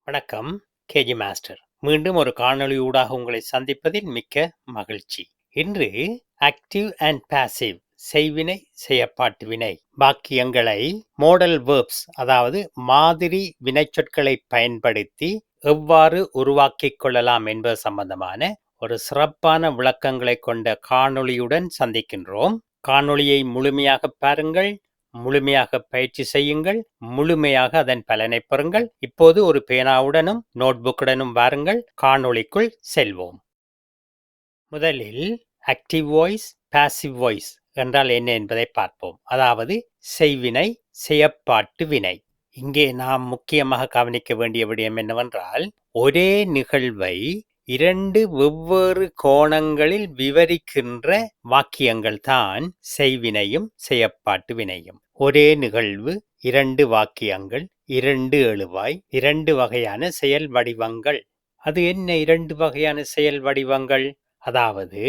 வணக்கம். KG master. மீண்டும் ஒரு காணொளியூடாக உங்களை சந்திப்பதில் மிக்க மகிழ்ச்சி. இன்று ஆக்டிவ் அண்ட் பாசிவ் செய்வினை செயற்பாட்டு வினை வாக்கியங்களை மாடல் வேர்ப்ஸ் அதாவது மாதிரி வினைச்சொற்களை பயன்படுத்தி எவ்வாறு உருவாக்கிக் கொள்ளலாம் என்பது சம்பந்தமான ஒரு சிறப்பான விளக்கங்களை கொண்ட காணொளியுடன் சந்திக்கின்றோம். காணொளியை முழுமையாக பாருங்கள், முழுமையாக பயிற்சி செய்யுங்கள், முழுமையாக அதன் பலனை பெறுங்கள். இப்போது ஒரு பேனாவுடனும் நோட்புக்குடனும் வாருங்கள், காணொளிக்குள் செல்வோம். முதலில் ஆக்டிவ் வாய்ஸ், பாசிவ் வாய்ஸ் என்றால் என்ன என்பதை பார்ப்போம். அதாவது செய்வினை, செயற்பாட்டு வினை. இங்கே நாம் முக்கியமாக கவனிக்க வேண்டிய விடயம் என்னவென்றால், ஒரே நிகழ்வை இரண்டு வெவ்வேறு கோணங்களில் விவரிக்கின்ற வாக்கியங்கள் தான் செய்வினையும் செயற்பாட்டு வினையும். ஒரே நிகழ்வு, இரண்டு வாக்கியங்கள், இரண்டு எழுவாய், இரண்டு வகையான செயல் வடிவங்கள். அது என்ன இரண்டு வகையான செயல் வடிவங்கள்? அதாவது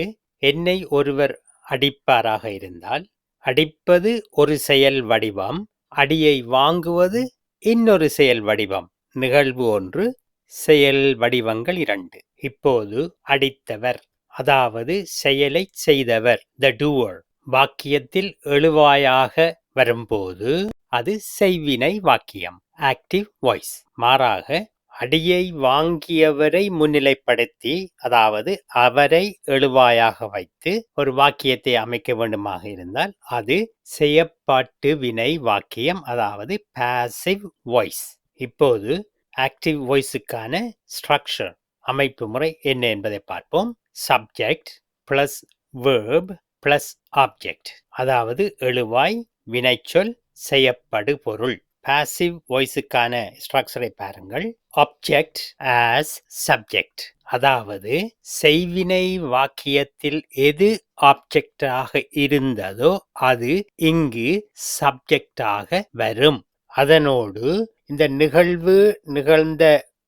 என்னை ஒருவர் அடிப்பாராக இருந்தால் அடிப்பது ஒரு செயல் வடிவம், அடியை வாங்குவது இன்னொரு செயல் வடிவம். நிகழ்வு ஒன்று, செயல் வடிவங்கள் இரண்டு. இப்போது அடித்தவர் அதாவது செயலை செய்தவர், த டூவர், வாக்கியத்தில் எழுவாயாக வரும்போது அது செய்வினை வாக்கியம், ஆக்டிவ் வாய்ஸ். மாறாக அடியை வாங்கியவரை முன்னிலைப்படுத்தி அதாவது அவரை எழுவாயாக வைத்து ஒரு வாக்கியத்தை அமைக்க வேண்டுமாக இருந்தால் அது செயற்பாட்டு வினை வாக்கியம், அதாவது பாசிவ் வாய்ஸ். இப்போது ஆக்டிவ் வாய்ஸுக்கான ஸ்ட்ரக்சர், அமைப்பு முறை என்ன என்பதை பார்ப்போம். Subject plus verb plus object, அதாவது எழுவாய், வினைச்சொல், செயற்படு பொருள். பாசிவ் வாய்ஸுக்கான ஸ்ட்ரக்சரை பாருங்கள். ஆப்ஜெக்ட் ஆஸ் சப்ஜெக்ட், அதாவது செய்வினை வாக்கியத்தில் எது ஆப்ஜெக்டாக இருந்ததோ அது இங்கு சப்ஜெக்டாக வரும். அதனோடு இந்த நிகழ்வு நிகழ்ந்த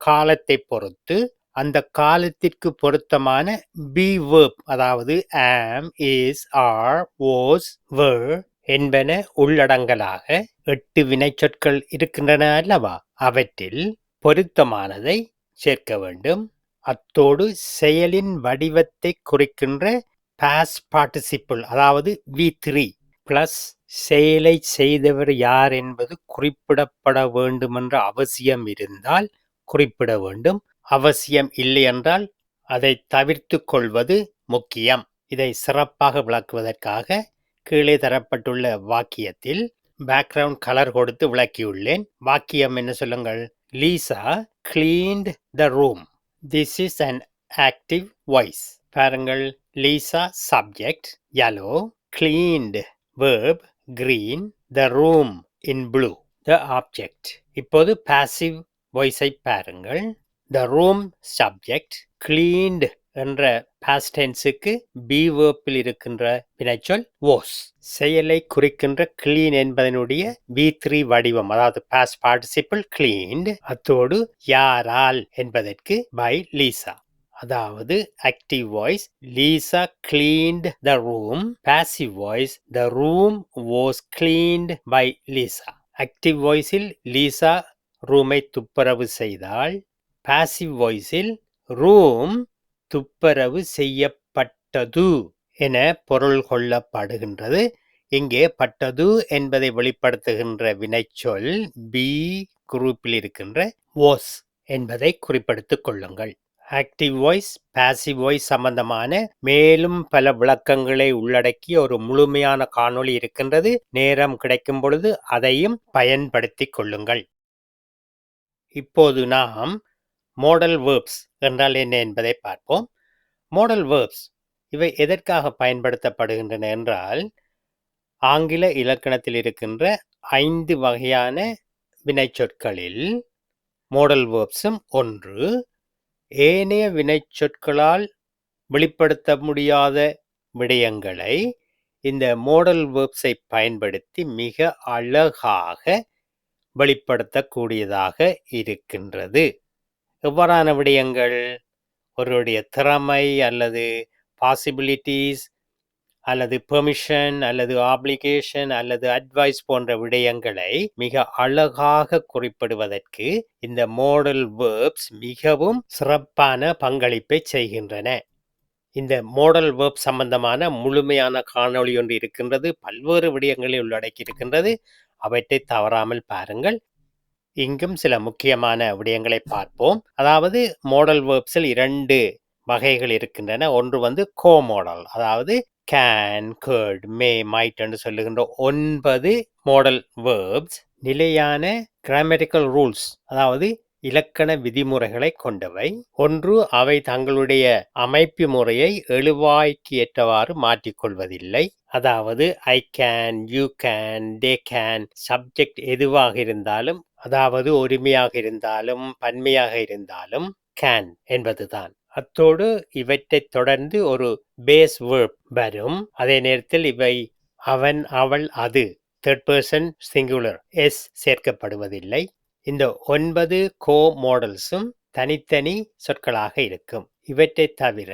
காலத்தை பொறுத்து அந்த காலத்திற்கு பொருத்தமான பி வேர்ப், அதாவது ஆம், இஸ், ஆர், வாஸ், வேர் என்பன உள்ளடங்கலாக 8 வினைச்சொற்கள் இருக்கின்றன அல்லவா? அவற்றில் பொருத்தமானதை சேர்க்க வேண்டும். அத்தோடு செயலின் வடிவத்தை குறிக்கின்ற பாஸ்ட் பார்ட்டிசிபிள், அதாவது V3 பிளஸ் செயலை செய்தவர் யார் என்பது குறிப்பிடப்பட வேண்டும் என்ற அவசியம் இருந்தால் குறிப்பிட வேண்டும். அவசியம் இல்லை என்றால் அதை தவிர்த்து கொள்வது முக்கியம். இதை சிறப்பாக விளக்குவதற்காக கீழே தரப்பட்டுள்ள வாக்கியத்தில் பேக்ரவுண்ட் கலர் கொடுத்து விளக்கியுள்ளேன். வாக்கியம் என்ன சொல்லுங்கள்? Lisa cleaned the room. This is an active voice. பாருங்கள், Lisa subject yellow, cleaned verb green, the room in blue, the object. இப்போது பாசிவ் வாய்ஸை பாருங்கள். the room subject, cleaned என்ற past tenseக்கு be verbல் இருக்கின்ற வினைச்சொல் was. செயலை குறிக்கின்ற clean என்பதனுடைய V3 வடிவம், அதாவது past participle cleaned. அத்தோடு யாரால் என்பதற்கு by Lisa, அதாவது active voice Lisa cleaned the room, passive voice the room was cleaned by Lisa. Active வாய்ஸில் லீசா ரூமை துப்புரவு செய்தால், பாசிவ் வாய்ஸில் ரூம் துப்புரவு செய்யப்பட்டது என பொருள் கொள்ளப்படுகின்றது. இங்கே பட்டது என்பதை வெளிப்படுத்துகின்ற வினைச்சொல் பி குரூப்பில் இருக்கின்ற வாஸ் என்பதை குறிப்பிடுத்திக் கொள்ளுங்கள். ஆக்டிவ் வாய்ஸ், பாசிவ் வாய்ஸ் சம்பந்தமான மேலும் பல விளக்கங்களை உள்ளடக்கிய ஒரு முழுமையான காணொளி இருக்கின்றது. நேரம் கிடைக்கும் பொழுது அதையும் பயன்படுத்திக் கொள்ளுங்கள். இப்போது நாம் மாடல் வேர்ப்ஸ் என்றால் என்ன என்பதை பார்ப்போம். மாடல் வேர்ப்ஸ் இவை எதற்காக பயன்படுத்தப்படுகின்றன என்றால், ஆங்கில இலக்கணத்தில் இருக்கின்ற 5 வகையான வினைச்சொற்களில் மாடல் வேர்ப்ஸும் ஒன்று. ஏனைய வினைச்சொற்களால் வெளிப்படுத்த முடியாத விடயங்களை இந்த மாடல் வேர்ப்ஸை பயன்படுத்தி மிக அழகாக வெளிப்படுத்தக்கூடியதாக இருக்கின்றது. எவ்வாறான விடயங்கள்? ஒருவருடைய திறமை அல்லது பாசிபிலிட்டிஸ், அல்லது பெர்மிஷன் அல்லது ஆப்ளிகேஷன் அல்லது அட்வைஸ் போன்ற விடயங்களை மிக அழகாக குறிப்பிடுவதற்கு இந்த மோடல் வேர்ப்ஸ் மிகவும் சிறப்பான பங்களிப்பை செய்கின்றன. இந்த மோடல் வேர்ப் சம்பந்தமான முழுமையான காணொளி ஒன்று இருக்கின்றது. பல்வேறு விடயங்களை உள்ளடக்கி இருக்கின்றது. அவற்றை தவறாமல் பாருங்கள். இங்கும் சில முக்கியமான விடயங்களை பார்ப்போம். அதாவது மோடல் வேர்ப்ஸில் 2 வகைகள் இருக்கின்றன. ஒன்று வந்து கோ மாடல், அதாவது கேன், could, மே, மைட் என்று சொல்லுகின்ற 9 மாடல் வேர்ப்ஸ் நிலையான கிராமட்டிக்கல் ரூல்ஸ், அதாவது இலக்கண விதிமுறைகளை கொண்டவை. ஒன்று, அவை தங்களுடைய அமைப்பு முறையை எழுவாய்க்கு ஏற்றவாறு மாற்றிக்கொள்வதில்லை. அதாவது I can, you can, they can, subject எதுவாக இருந்தாலும், அதாவது ஒருமையாக இருந்தாலும் பன்மையாக இருந்தாலும் கேன் என்பதுதான். அத்தோடு இவற்றை தொடர்ந்து ஒரு பேஸ் வேர்ப் வரும். அதே நேரத்தில் இவை அவன், அவள், அது, தேர்ட் பர்சன் சிங்குலர், எஸ் சேர்க்கப்படுவதில்லை. இந்த 9 கோ மாடல்ஸும் தனித்தனி சொற்களாக இருக்கும். இவற்றை தவிர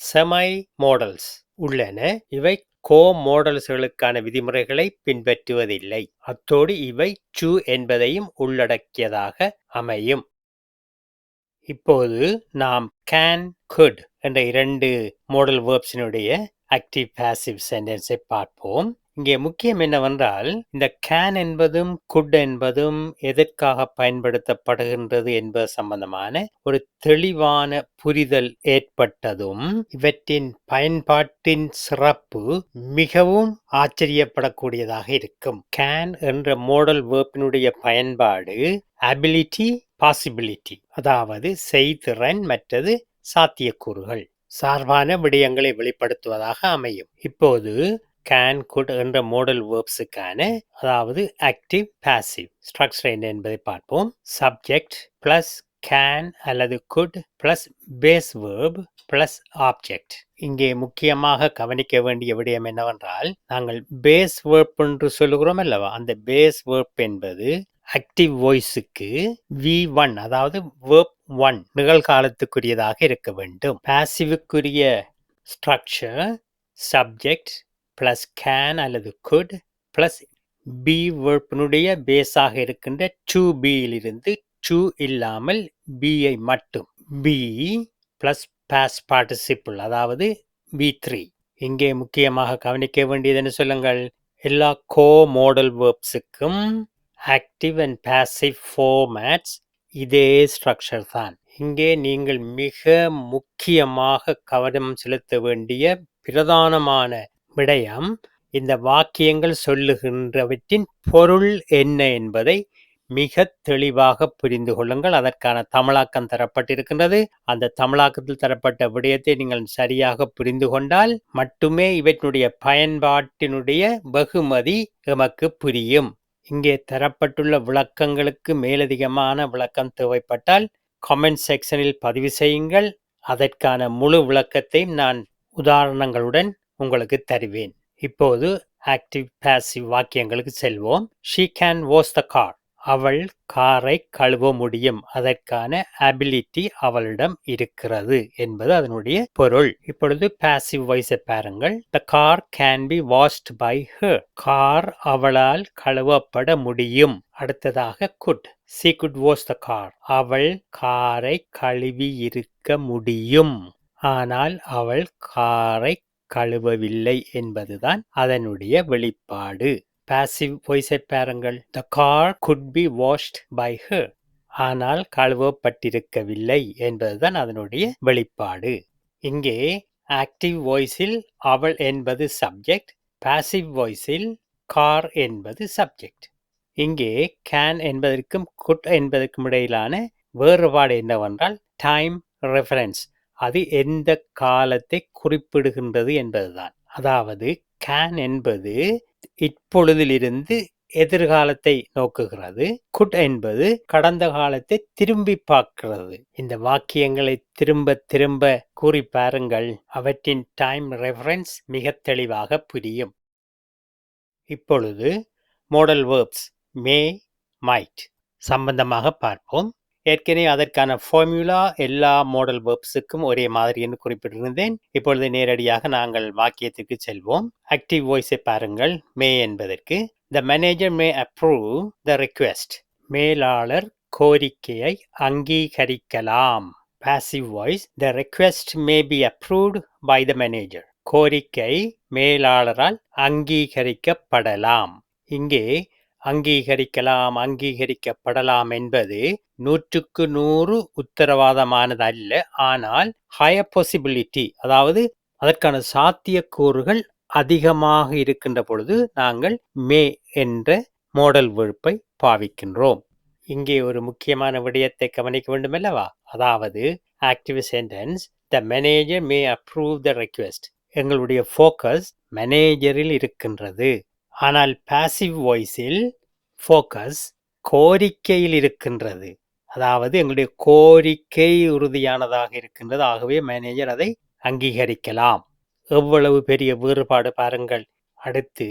செமை மாடல்ஸ் உள்ளன. இவை கோ மாடல்ஸ்களுக்கான விதிமுறைகளை பின்பற்றுவதில்லை. அத்தோடு இவை டு என்பதையும் உள்ளடக்கியதாக அமையும். இப்போது நாம் கேன், could என்ற 2 மாடல் வேர்ப்ஸினுடைய ஆக்டிவ் பாசிவ் சென்டென்ஸை பார்ப்போம். இங்கே முக்கியம் என்னவென்றால், இந்த கேன் என்பதும் குட் என்பதும் எதற்காக பயன்படுத்தப்படுகின்றது என்பது சம்பந்தமான ஒரு தெளிவான புரிதல் ஏற்பட்டதும் இவற்றின் பயன்பாட்டின் சிறப்பு மிகவும் ஆச்சரியப்படக்கூடியதாக இருக்கும். கேன் என்ற மாடல் வேர்பினுடைய பயன்பாடு அபிலிட்டி, பாசிபிலிட்டி, அதாவது செய்திறன் மற்றது சாத்தியக்கூறுகள் சார்பான விடயங்களை வெளிப்படுத்துவதாக அமையும். இப்போது கேன், குட் என்ற மாடல் வேர்ப்ஸுக்கான, அதாவது ஆக்டிவ் பாசிவ் ஸ்ட்ரக்சர் என்ன என்பதை பார்ப்போம். சப்ஜெக்ட் பிளஸ் கேன் அல்லது could plus base verb plus object. இங்கே முக்கியமாக கவனிக்க வேண்டிய விடயம் என்னவென்றால், நாங்கள் பேஸ் வேர்ப் என்று சொல்லுகிறோம் அல்லவா, அந்த பேஸ் வேர்ப் என்பது ஆக்டிவ் வாய்ஸுக்கு V1, அதாவது வேர்ப் 1 நிகழ்காலத்துக்குரியதாக இருக்க வேண்டும். பாசிவுக்குரிய ஸ்ட்ரக்சர் சப்ஜெக்ட் பிளஸ் கேன் அல்லது குட் பிளஸ் பி வேர்ப்பினுடைய பேஸாக இருக்கின்ற டு பியிலிருந்து டு இல்லாமல் பிஐ மட்டும் பி பிளஸ் பாஸ் பார்ட்டிசிபிள், அதாவது V3. இங்கே முக்கியமாக கவனிக்க வேண்டியதுன்னு சொல்லுங்கள், எல்லா கோ மாடல் வேர்ப்ஸுக்கும் ஆக்டிவ் அண்ட் பாசிவ் ஃபார்மேட்ஸ் இதே ஸ்ட்ரக்சர் தான். இங்கே நீங்கள் மிக முக்கியமாக கவனம் செலுத்த வேண்டிய பிரதானமான விடயம், இந்த வாக்கியங்கள் சொல்லுகின்றவற்றின் பொருள் என்ன என்பதை மிக தெளிவாக புரிந்து கொள்ளுங்கள். அதற்கான தமிழாக்கம் தரப்பட்டிருக்கின்றது. அந்த தமிழாக்கத்தில் தரப்பட்ட விடயத்தை நீங்கள் சரியாக புரிந்து கொண்டால் மட்டுமே இவற்றினுடைய பயன்பாட்டினுடைய வெகுமதி எமக்கு புரியும். இங்கே தரப்பட்டுள்ள விளக்கங்களுக்கு மேலதிகமான விளக்கம் தேவைப்பட்டால் கமெண்ட் செக்ஷனில் பதிவு செய்யுங்கள். அதற்கான முழு விளக்கத்தையும் நான் உதாரணங்களுடன் உங்களுக்கு தருவேன். இப்போது ஆக்டிவ் பாசிவ் வாக்கியங்களுக்கு செல்வோம். She can wash the car. அவள் காரை கழுவ முடியும். அதற்கான அபிலிட்டி அவளிடம் இருக்கிறது என்பது அதனுடைய பொருள். இப்பொழுது பாசிவ் வாய்ஸை பாருங்கள். The car can be washed by her. Car அவளால் கழுவப்பட முடியும். அடுத்ததாக could. She could wash the car. அவள் காரை கழுவி இருக்க முடியும். ஆனால் அவள் காரை கழுவவில்லை என்பதுதான் அதனுடைய வெளிப்பாடு. பாசிவ் வாய்ஸை பாருங்கள். The car could be washed by her. ஆனால் கழுவப்பட்டிருக்கவில்லை என்பதுதான் அதனுடைய வெளிப்பாடு. இங்கே ஆக்டிவ் வாய்ஸில் அவள் என்பது சப்ஜெக்ட், பாசிவ் வாய்ஸில் கார் என்பது சப்ஜெக்ட். இங்கே கேன் என்பதற்கும் குட் என்பதற்கும் இடையிலான வேறுபாடு என்னவென்றால் டைம் ரெஃபரன்ஸ், அது எந்த காலத்தை குறிப்பிடுகின்றது என்பதுதான். அதாவது கேன் என்பது இப்பொழுதிலிருந்து எதிர்காலத்தை நோக்குகிறது, குட் என்பது கடந்த காலத்தை திரும்பி பார்க்கிறது. இந்த வாக்கியங்களை திரும்ப திரும்ப கூறி பாருங்கள், அவற்றின் டைம் ரெஃபரன்ஸ் மிக தெளிவாக புரியும். இப்பொழுது மாடல் வேர்ப்ஸ் மே, மைட் சம்பந்தமாக பார்ப்போம். ஏற்கனவே அதற்கான ஃபார்முலா எல்லா மாடல் வெர்ப்ஸுக்கும் ஒரே மாதிரி என்று குறிப்பிட்டிருந்தேன். இப்பொழுது நேரடியாக நாங்கள் வாக்கியத்துக்கு செல்வோம். ஆக்டிவ் வாய்ஸை பாருங்கள். மே என்பதற்கு the manager may approve the request. மேலாளர் கோரிக்கையை அங்கீகரிக்கலாம். Passive voice the request may be approved by the manager. கோரிக்கை மேலாளரால் அங்கீகரிக்கப்படலாம். இங்கே அங்கீகரிக்கலாம், அங்கீகரிக்கப்படலாம் என்பது 100% உத்தரவாதமானது அல்ல. ஆனால் ஹையர் பாசிபிலிட்டி, அதாவது அதற்கான சாத்தியக்கூறுகள் அதிகமாக இருக்கின்ற பொழுது நாங்கள் மே என்ற மாடல் வெர்பை பாவிக்கின்றோம். இங்கே ஒரு முக்கியமான விடயத்தை கவனிக்க வேண்டும் அல்லவா? அதாவது ஆக்டிவ் சென்டென்ஸ் த மேனேஜர் மே அப்ரூவ் த ரெக்வெஸ்ட். எங்களுடைய ஃபோக்கஸ் மேனேஜரில் இருக்கின்றது. ஆனால் பாசிவ் வாய்ஸில் ஃபோக்கஸ் கோரிக்கையில் இருக்கின்றது. அதாவது எங்களுடைய கோரிக்கை உறுதியானதாக இருக்கின்றது. ஆகவே மேனேஜர் அதை அங்கீகரிக்கலாம். எவ்வளவு பெரிய வேறுபாடு பாருங்கள். அடுத்து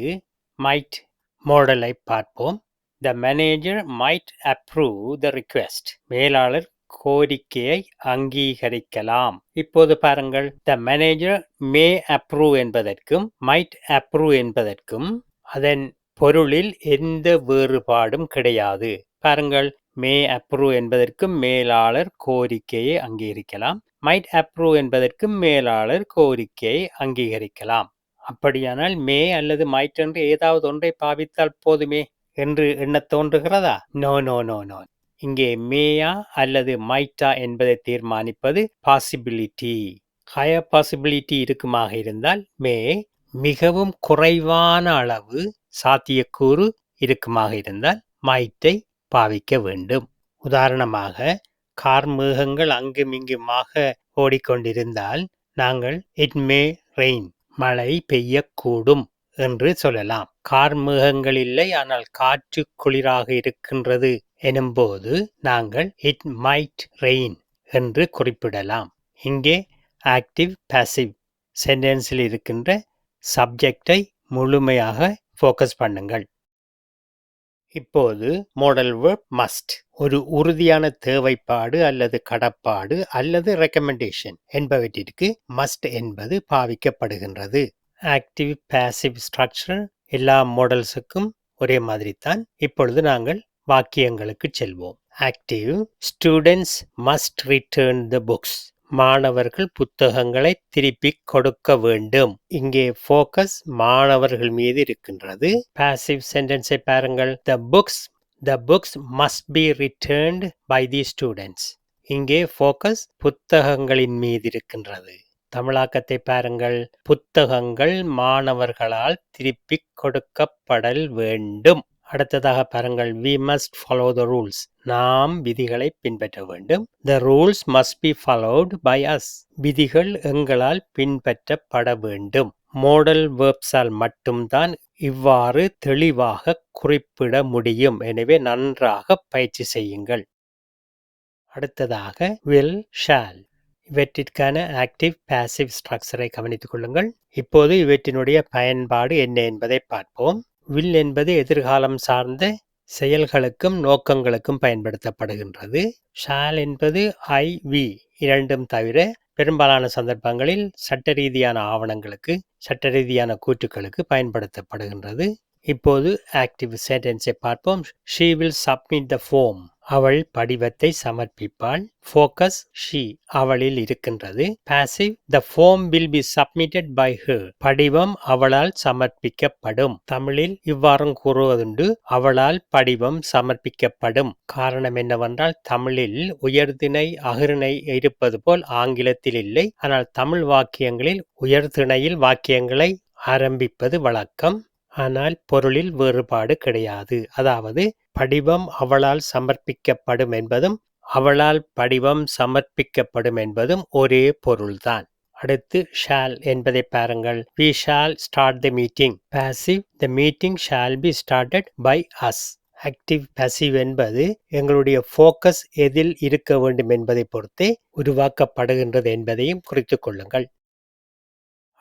மைட் மாடலை பார்ப்போம். The manager might approve the request. மேலாளர் கோரிக்கையை அங்கீகரிக்கலாம். இப்போது பாருங்கள், த மேனேஜர் மே அப்ரூவ் என்பதற்கும் மைட் அப்ரூவ் என்பதற்கும் அதன் பொருளில் எந்த வேறுபாடும் கிடையாது. பாருங்கள், மே அப்ரூவ் என்பதற்கும் மேலாளர் கோரிக்கையை அங்கீகரிக்கலாம், மைட் அப்ரூவ் என்பதற்கும் மேலாளர் கோரிக்கையை அங்கீகரிக்கலாம். அப்படியானால் மே அல்லது மைட் என்று ஏதாவது ஒன்றை பாவித்தால் போதுமே என்று எண்ண தோன்றுகிறதா? No no no no. இங்கே மேயா அல்லது மைட்டா என்பதை தீர்மானிப்பது பாசிபிலிட்டி. ஹையர் பாசிபிலிட்டி இருக்குமாக இருந்தால் மே, மிகவும் குறைவான அளவு சாத்தியக்கூறு இருக்குமாக இருந்தால் மைட்டை பாவிக்க வேண்டும். உதாரணமாக, கார்மேகங்கள் அங்குமிங்குமாக ஓடிக்கொண்டிருந்தால் நாங்கள் இட் மே ரெயின், மழை பெய்யக்கூடும் என்று சொல்லலாம். கார்மேகங்கள் இல்லை, ஆனால் காற்று குளிராக இருக்கின்றது எனும்போது நாங்கள் இட் மைட் ரெயின் என்று குறிப்பிடலாம். இங்கே ஆக்டிவ் பாசிவ் சென்டென்ஸில் இருக்கின்ற சப்ஜெக்டை முழுமையாக ஃபோக்கஸ் பண்ணுங்கள். இப்போது மாடல் வெர்ப் மஸ்ட். ஒரு உறுதியான தேவைப்பாடு அல்லது கடப்பாடு அல்லது ரெக்கமெண்டேஷன் என்பவற்றிற்கு மஸ்ட் என்பது பாவிக்கப்படுகின்றது. ஆக்டிவ் பாசிவ் ஸ்ட்ரக்சர் எல்லா மாடல்ஸுக்கும் ஒரே மாதிரி தான். இப்பொழுது நாங்கள் வாக்கியங்களுக்கு செல்வோம். Active, students must return the books. மாணவர்கள் புத்தகங்களை திருப்பி கொடுக்க வேண்டும். இங்கே ஃபோக்கஸ் மாணவர்கள் மீது இருக்கின்றது. பாசிவ் சென்டென்ஸை பாருங்கள். The books must be returned by the students. இங்கே ஃபோக்கஸ் புத்தகங்களின் மீது இருக்கின்றது. தமிழாக்கத்தை பாருங்கள். புத்தகங்கள் மாணவர்களால் திருப்பி கொடுக்கப்படல் வேண்டும். அடுத்ததாக பாருங்கள். We must follow the rules. நாம் விதிகளை பின்பற்ற வேண்டும். The rules must be followed by us. விதிகள் எங்களால் பின்பற்றப்பட வேண்டும். மாடல் வெர்ப்ஸால் மட்டும்தான் இவ்வாறு தெளிவாக குறிப்பிட முடியும். எனவே நன்றாக பயிற்சி செய்யுங்கள். அடுத்ததாக will, shall. இவற்றிற்கான ஆக்டிவ் பாசிவ் ஸ்ட்ரக்சரை கவனித்துக் கொள்ளுங்கள். இப்போது இவற்றினுடைய பயன்பாடு என்ன என்பதை பார்ப்போம். வில் என்பது எதிர்காலம் சார்ந்த செயல்களுக்கும் நோக்கங்களுக்கும் பயன்படுத்தப்படுகின்றது. ஷால் என்பது ஐ வி இரண்டும் தவிர பெரும்பாலான சந்தர்ப்பங்களில் சட்ட ரீதியான ஆவணங்களுக்கு, சட்ட ரீதியான கூற்றுக்களுக்கு பயன்படுத்தப்படுகின்றது. இப்போது ஆக்டிவ் சென்டென்ஸை பார்ப்போம். She will submit the form. அவள் படிவத்தை சமர்ப்பிப்பாள். ஃபோக்கஸ் she, அவளில் இருக்கின்றது. Passive the form will be submitted by her. படிவம் அவளால் சமர்ப்பிக்கப்படும். தமிழில் இவ்வாறும் கூறுவதுண்டு, அவளால் படிவம் சமர்ப்பிக்கப்படும். காரணம் என்னவென்றால் தமிழில் உயர்திணை அகிர்ணை இருப்பது போல் ஆங்கிலத்தில் இல்லை. ஆனால் தமிழ் வாக்கியங்களில் உயர்திணையில் வாக்கியங்களை ஆரம்பிப்பது வழக்கம். ஆனால் பொருளில் வேறுபாடு கிடையாது. அதாவது படிவம் அவளால் சமர்ப்பிக்கப்படும் என்பதும் அவளால் படிவம் சமர்ப்பிக்கப்படும் என்பதும் ஒரே பொருள்தான். அடுத்து ஷால் என்பதை பாருங்கள். We shall start the meeting. Passive, the meeting shall be started by us. Active passive என்பது எங்களுடைய ஃபோக்கஸ் எதில் இருக்க வேண்டும் என்பதை பொறுத்தே உருவாக்கப்படுகின்றது என்பதையும் குறித்துக் கொள்ளுங்கள்.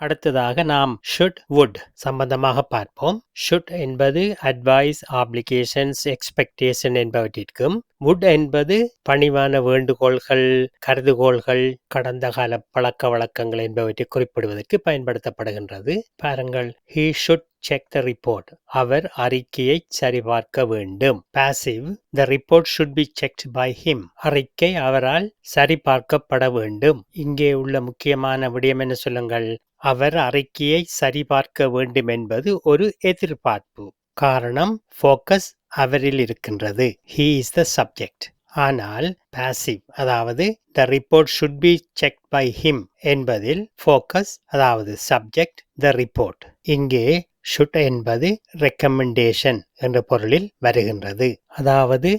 அடுத்ததாக நாம் should, would சம்பந்தமாக பார்ப்போம். should என்பது advice, obligations, expectation என்பவற்றிற்கும், would என்பது பணிவான வேண்டுகோள்கள், கருதுகோள்கள், கடந்த கால பழக்க வழக்கங்கள் என்பவற்றை குறிப்பிடுவதற்கு பயன்படுத்தப்படுகின்றது. பாருங்கள், he should check the report. அவர் அறிக்கையை சரிபார்க்க வேண்டும். Passive, the report should be checked by him. அறிக்கை அவரால் சரிபார்க்கப்பட வேண்டும். இங்கே உள்ள முக்கியமான விடயம் என்ன சொல்லுங்கள்? அவர் அறிக்கையை சரிபார்க்க வேண்டும் என்பது ஒரு எதிர்பார்ப்பு. காரணம், focus அவரில் இருக்கின்றது. He is the subject. ஆனால் passive, அதாவது the report should be checked by him என்பதில் focus, அதாவது subject, the report. இங்கே should என்பது recommendation என்ற பொருளில் வருகின்றது. அதாவது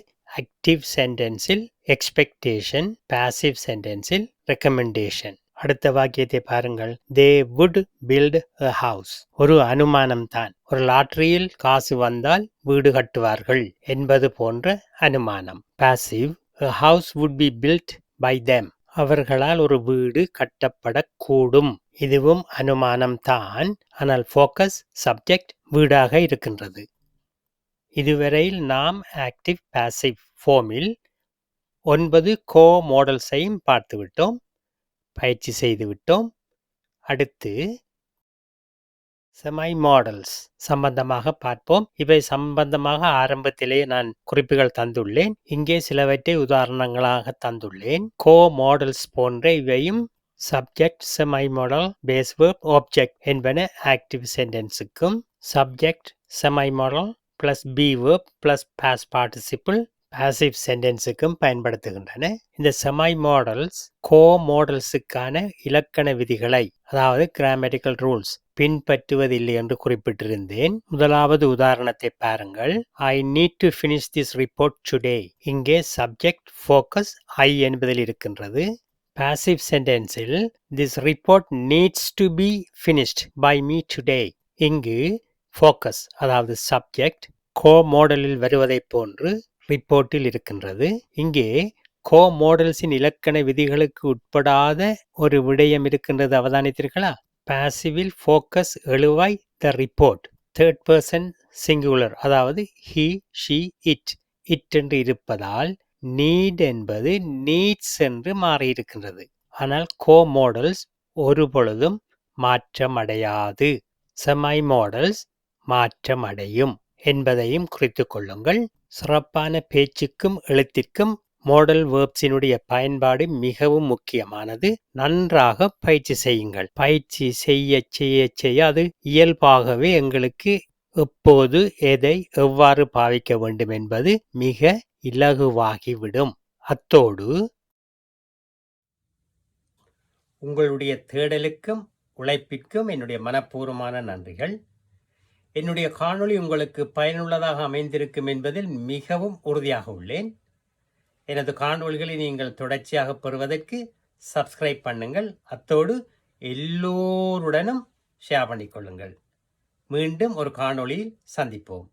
active sentenceல் expectation, passive sentenceல் recommendation. அடுத்த வாக்கியத்தை பாருங்கள். They would build a house. ஒரு அனுமானம் தான். ஒரு லாட்டரியில் காசு வந்தால் வீடு கட்டுவார்கள் என்பது போன்ற அனுமானம். Passive, a house would be built by them. அவர்களால் ஒரு வீடு கட்டப்படக்கூடும். இதுவும் அனுமானம் தான். ஆனால் focus, subject வீடாக இருக்கின்றது. இதுவரையில் நாம் ஆக்டிவ் பாசிவ் ஃபார்மில் 9 கோ மாடல்ஸையும் பார்த்துவிட்டோம், பயிற்சி செய்துவிட்டோம். அடுத்து செமை மாடல்ஸ் சம்பந்தமாக பார்ப்போம். இவை சம்பந்தமாக ஆரம்பத்திலேயே நான் குறிப்புகள் தந்துள்ளேன். இங்கே சிலவற்றை உதாரணங்களாக தந்துள்ளேன். கோ மாடல்ஸ் போன்ற இவையும் subject, semi modal, base verb, object என்பன ஆக்டிவ் சென்டென்ஸுக்கும், subject, semi modal plus be verb plus past participle passive சென்டென்ஸுக்கும் பயன்படுத்துகின்றன. இந்த செமை மாடல்ஸ் கோ மாடல்ஸுக்கான இலக்கண விதிகளை, அதாவது கிராமட்டிக்கல் ரூல்ஸ் பின்பற்றுவதில்லை என்று குறிப்பிட்டிருந்தேன். முதலாவது உதாரணத்தை பாருங்கள். I need to finish this report today. இங்கே சப்ஜெக்ட், ஃபோக்கஸ் ஐ என்பதில் இருக்கின்றது. பாசிவ் சென்டென்ஸில் this report needs to be finished by me today. இங்கு ஃபோக்கஸ், அதாவது சப்ஜெக்ட், கோ மாடலில் வருவதைப் போன்று ரிப்போர்ட்டில் இருக்கின்றது. இங்கே கோ மாடல்ஸின் இலக்கண விதிகளுக்கு உட்படாத ஒரு விடயம் இருக்கின்றது, அவதானித்தீர்களா? பாசிவில் ஃபோக்கஸ் எழுவாய் the report, third person singular, அதாவது ஹி, ஷி, இட் என்று இருப்பதால் நீட் என்பது நீட்ஸ் என்று மாறியிருக்கின்றது. ஆனால் கோ மாடல்ஸ் ஒரு பொழுதும் மாற்றமடையாது. செமை மாடல்ஸ் மாற்றமடையும் என்பதையும் குறித்து கொள்ளுங்கள். சிறப்பான பேச்சுக்கும் எழுத்திற்கும் மாடல் வேர்ப்ஸினுடைய பயன்பாடு மிகவும் முக்கியமானது. நன்றாக பயிற்சி செய்யுங்கள். பயிற்சி செய்ய செய்ய செய்ய அது இயல்பாகவே எங்களுக்கு எப்போது எதை எவ்வாறு பாவிக்க வேண்டும் என்பது மிக இலகுவாகிவிடும். அத்தோடு உங்களுடைய தேடலுக்கும் உழைப்பிற்கும் என்னுடைய மனப்பூர்வமான நன்றிகள். என்னுடைய காணொளி உங்களுக்கு பயனுள்ளதாக அமைந்திருக்கும் என்பதில் மிகவும் உறுதியாக உள்ளேன். எனது காணொளிகளை நீங்கள் தொடர்ச்சியாக பெறுவதற்கு சப்ஸ்கிரைப் பண்ணுங்கள். அத்தோடு எல்லோருடனும் ஷேர் பண்ணிக்கொள்ளுங்கள். மீண்டும் ஒரு காணொளியில் சந்திப்போம்.